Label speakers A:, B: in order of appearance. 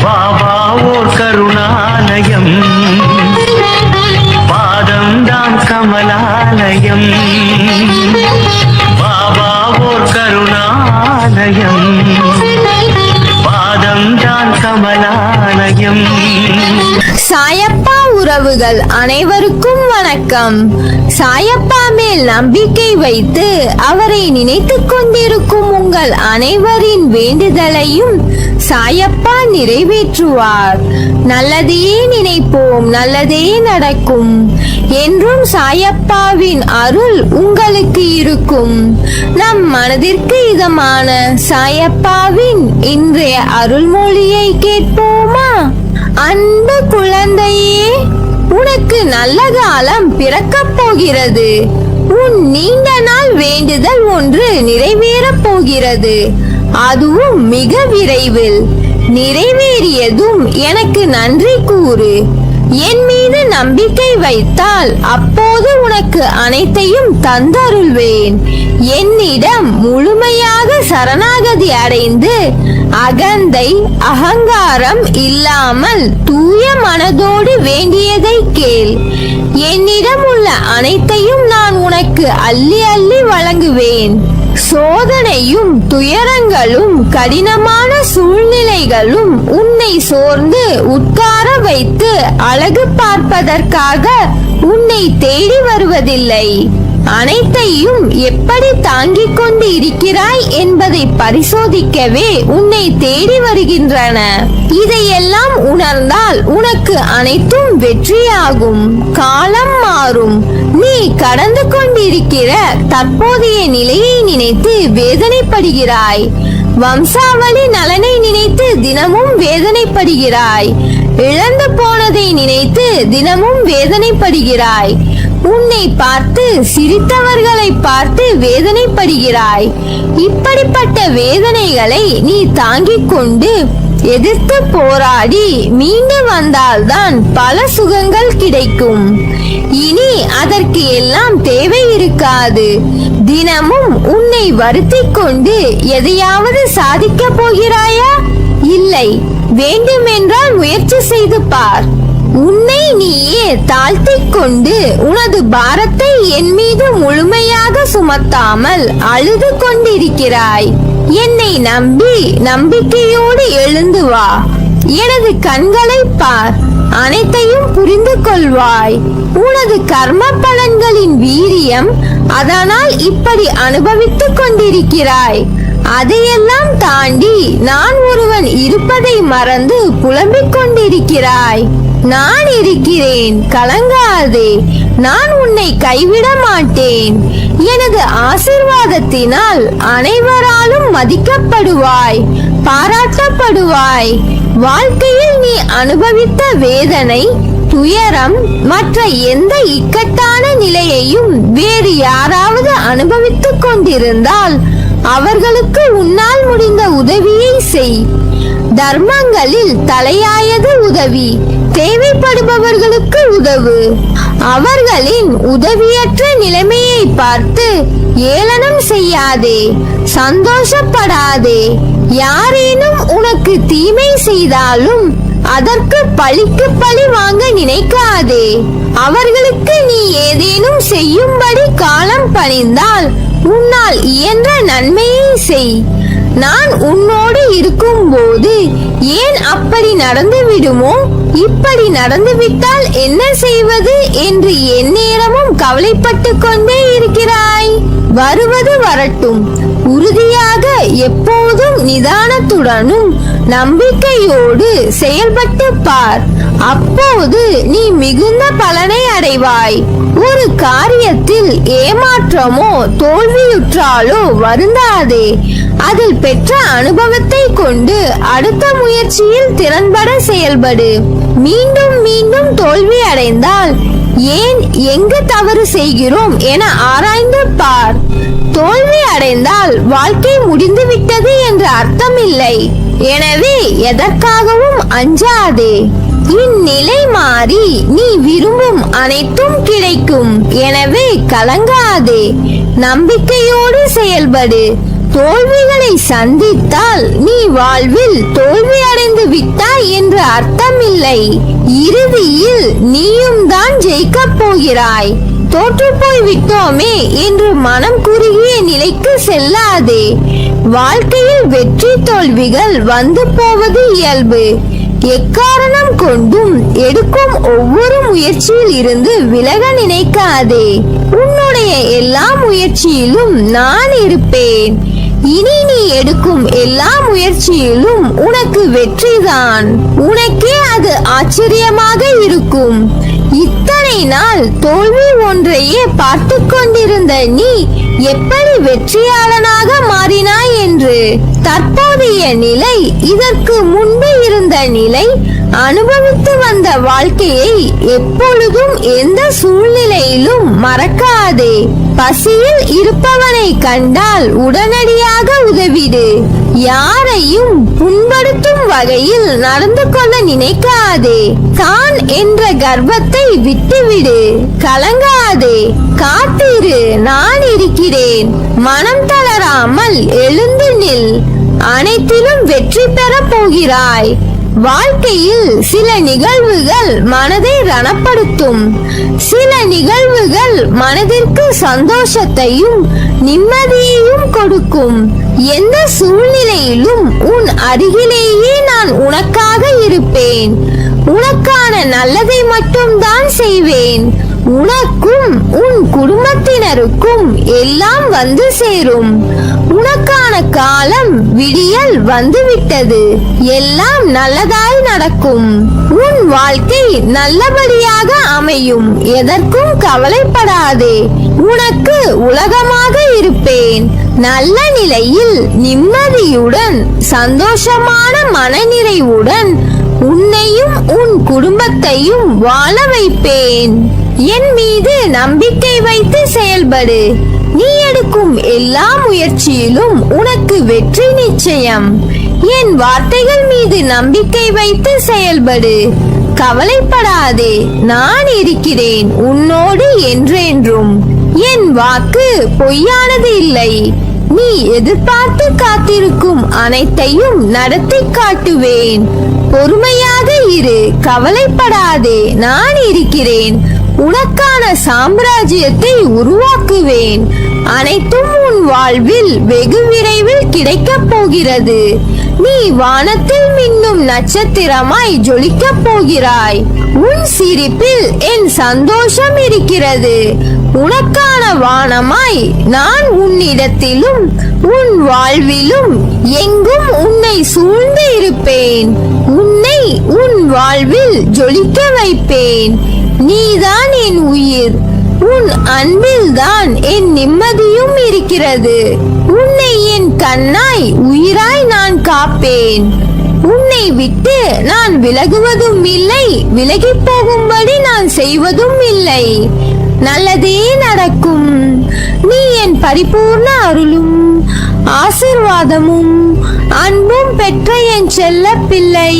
A: பாபா ஓர் கருணாலயம், பாதம்தான் கமலாலயம். பாபா ஓர் கருணாலயம், பாதம்தான் கமலாலயம்.
B: சாயப்பா உறவுகள் அனைவருக்கும் வணக்கம். சாயப்பா மேல் நம்பிக்கை வைத்து அவரை நினைத்துக் கொண்டிருக்கும் உங்கள் அனைவரின் வேண்டுதலையும் சாயப்பா நிறைவேற்றுவார். நல்லதையே நினைப்போம், நல்லதே நடக்கும் என்றும் சாயப்பாவின் அருள் உங்களுக்கு இருக்கும். நம் மனதிற்கு இதமான சாயப்பாவின் இன்றைய அருள்மொழியை கேட்போமா? அன்பு குழந்தையே, உனக்கு நல்ல காலம் பிறக்கப் போகிறது. உன் நீண்ட நாள் வேண்டுதல் ஒன்று நிறைவேறப் போகிறது. அதுவும் மிக விரைவில். நிறைவேறியதும் எனக்கு நன்றி கூறு. என் மீது நம்பிக்கை வைத்தால் அப்போது உனக்கு அனைத்தையும் தந்தருள்வேன். என்னிடம் முழுமையாக சரணாகதி அடைந்து அகந்தை அகங்காரம் இல்லாமல் தூய மனதோடு வேண்டியதை கேள். என்னிடம் உள்ள அனைத்தையும் நான் உனக்கு அள்ளி அள்ளி வழங்குவேன். சோதனையும் துயரங்களும் கடினமான சூழ்நிலைகளும் உன்னை சோர்ந்து உட்கார வைத்து அழகு பார்ப்பதற்காக உன்னை தேடி வருவதில்லை. அனைத்தையும் எப்படி தாங்கிக் கொண்டு இருக்கிறாய் என்பதை பரிசோதிக்கவே உன்னை தேடி வருகின்றன. இதையெல்லாம் உணர்ந்தால் உனக்கு அனைத்தும் வெற்றியாகும். காலம் மாறும். நீ கடந்து கொண்டிருக்கிற தற்போதைய நிலையை நினைத்து வேதனைப்படுகிறாய். வம்சாவளி நலனை நினைத்து தினமும் வேதனைப்படுகிறாய். இழந்து போனதை நினைத்து தினமும் வேதனைப்படுகிறாய். உன்னை பார்த்து சிரித்தவர்களை பார்த்து வேதனைப்படுகிறாய். இப்படிப்பட்ட வேதனைகளை நீ தாங்கிக் கொண்டு எதிர்த்து போராடி மீண்டு வந்தால்தான் பல சுகங்கள் கிடைக்கும். இனி அதற்கு எல்லாம் தேவை இருக்காது. தினமும் உன்னை வருத்திக் கொண்டு எதையாவது சாதிக்க போகிறாயா? இல்லை. வேண்டுமென்றால் முயற்சி செய்து பார். உன்னை நீயே தாழ்த்திக் கொண்டு உனது பாரத்தை என் மீது முழுமையாக சுமத்தாமல் அழுது கொண்டிருக்கிறாய். என்னை நம்பி நம்பிக்கையோடு எழுந்து வா. எனது கண்களை பார். அனைத்தையும் புரிந்து கொள்வாய். உனது கர்ம பலன்களின் வீரியம், அதனால் இப்படி அனுபவித்துக் கொண்டிருக்கிறாய். அதையெல்லாம் தாண்டி நான் ஒருவன் இருப்பதை மறந்து புலம்பிக் கொண்டிருக்கிறாய். நான் இருக்கிறேன், கலங்காதே. நான் உன்னை கைவிட மாட்டேன். எனது ஆசீர்வாதத்தினால் அனைவராலும் மதிக்கப்படுவாய், பாராட்டப்படுவாய். வாழ்க்கையில் நீ அனுபவித்த வேதனை, துயரம், மற்ற எந்த இக்கட்டான நிலையையும் வேறு யாராவது அனுபவித்துக் கொண்டிருந்தால் அவர்களுக்கு உன்னால் முடிந்த உதவியை செய். தர்மங்களில் தலையாயது உதவி. தேவைப்படுபவர்களுக்கு உதவு. அவர்களின் உதவியற்ற நிலைமையை பார்த்து ஏளனம் செய்யாதே, சந்தோஷப்படாதே. யாரேனும் உனக்கு தீமை செய்தாலும் அதற்கு பழிக்கு பழி வாங்க நினைக்காதே. அவர்களுக்கு நீ ஏதேனும் செய்யும்படி காலம் பணிந்தால் உன்னால் இயன்ற நன்மையை செய். நான் உன்னோடு இருக்கும் போது ஏன் அப்படி நடந்து விடுமோ, இப்படி நடந்துவிட்டால் என்ன செய்வது என்று எந்நேரமும் கவலைப்பட்டு கொண்டே இருக்கிறாய். வருவது வரட்டும். உறுதியாக எப்போதும் நிதானத்துடனும் நம்பிக்கையோடு செயல்பட்டு பார். அப்போது நீ மிகுந்த பலனை அடைவாய். ஒரு காரியத்தில் ஏமாற்றமோ தோல்வியுற்றாலோ வருந்தாதே. அதில் பெற்ற அனுபவத்தை கொண்டு அடுத்த முயற்சியில் திறன்பட செயல்படு. மீண்டும் மீண்டும் தோல்வி அடைந்தால் ஏன், எங்கு தவறு செய்கிறோம் என ஆராய்ந்து பார். தோல்வி அடைந்தால் வாழ்க்கை முடிந்துவிட்டது என்று அர்த்தமில்லை. எனவே எதற்காகவும் அஞ்சாதே. இந்நிலை மாறி நீ விரும்பும் அனைத்தும் கிடைக்கும். எனவே கலங்காதே. நம்பிக்கையோடு செயல்படு. தோல்விகளை சந்தித்தால் நீ வாழ்வில் தோல்வி அடைந்து விட்டாய் அர்த்தமில்லை. இறுதியில் நீயும் தான் ஜெயிக்கப் போகிறாய். தோற்று போய் விட்டோமே என்று மனம் குறுகிய நிலைக்கு செல்லாதே. வாழ்க்கையில் வெற்றி தோல்விகள் வந்து போவது இயல்பு. எக்காரணம் கொண்டும் எடுக்கும் ஒவ்வொரு முயற்சியில் இருந்து விலக நினைக்காதே. உன்னுடைய எல்லா முயற்சியிலும் நான் இருப்பேன். இனி நீ எடுக்கும் எல்லா முயற்சியிலும் உனக்கு வெற்றிதான். உனக்கே அது ஆச்சரியமாக இருக்கும். இத்தனை நாள் தோல்வி ஒன்றையே பார்த்து கொண்டிருந்த நீ எப்படி வெற்றியாளனாக மாறினாய் என்று. தற்போதைய நிலை இதற்கு முன்பு இருந்த நிலை. அனுபவித்து வந்த வாழ்க்கையை எப்பொழுதும் எந்த சூழ்நிலையிலும் மறக்காதே. பசியில் இருப்பவனை கண்டால் உடனடியாக உதவிடு. யாரையும் புண்படுத்தும் வகையில் நடந்து கொள்ள நினைக்காதே. தான் என்ற கர்வத்தை விட்டுவிடு. கலங்காதே, காத்திரு, நான் இருக்கிறேன். மனம் தளராமல் எழுந்து நில். அனைத்திலும் வெற்றி பெற போகிறாய். வாழ்க்கையில் சில நிகழ்வுகள் மனதை ரணப்படுத்தும். சில நிகழ்வுகள் மனதிற்கு சந்தோஷத்தையும் நிம்மதியையும் கொடுக்கும். எந்த சூழ்நிலையிலும் உன் அருகிலேயே நான் உனக்காக இருப்பேன். உனக்கான நல்லதை மட்டும் தான் செய்வேன். உனக்கும் உன் குடும்பத்தினருக்கும் எல்லாம் வந்து சேரும். உனக்கான காலம் விடியல் வந்துவிட்டது. எல்லாம் நல்லதாய் நடக்கும். உன் வாழ்க்கை நல்லபடியாக அமையும். எதற்கும் கவலைப்படாதே. உனக்கு உலகமாக இருப்பேன். நல்ல நிலையில் நிம்மதியுடன் சந்தோஷமான மனநிறைவுடன் உன்னையும் உன் குடும்பத்தையும் வாழ வைப்பேன். என் மீது நம்பிக்கை வைத்து செயல்படு. நீ எடுக்கும் எல்லா முயற்சியிலும் உனக்கு வெற்றி நிச்சயம். என் வார்த்தைகள் மீது நம்பிக்கை வைத்து செயல்படு. கவலைப்படாதே, நான் இருக்கிறேன் உன்னோடு என்றென்றும். என் வாக்கு பொய்யானது இல்லை. நீ எதிர்பார்த்து காத்திருக்கும் அனைத்தையும் நடத்தி காட்டுவேன். பொறுமையாக இரு, கவலைப்படாதே, நான் இருக்கிறேன். உனக்கான சாம்ராஜ்யத்தை உருவாக்குவேன். அனைத்தும் உன் வாழ்வில் வெகு விரைவில் கிடைக்கப் போகிறது. நீ வானத்தில் மின்னும் நட்சத்திரமாய் ஜொலிக்கப் போகிறாய். உன் சிரிப்பில் என் சந்தோஷம் இருக்கிறது. உனக்கான வானமாய் நான் உன்னிடத்திலும் உன் வாழ்விலும் எங்கும் உன்னை சூழ்ந்து இருப்பேன். உன்னை உன் வாழ்வில் ஜொலிக்க வைப்பேன். நீதான் என் உயிர். உன் அன்பில் தான் என் நிம்மதியும் இருக்கிறது. உன்னை என் கண்ணாய் உயிராய் நான் காப்பேன். உன்னை விட்டு நான் விலகுவதும் இல்லை, விலகி போகும்படி நான் செய்வதும் இல்லை. நல்லதே நடக்கும். நீ என் பரிபூர்ண அருளும் ஆசீர்வாதமும் அன்பும் பெற்ற என் செல்ல பிள்ளை.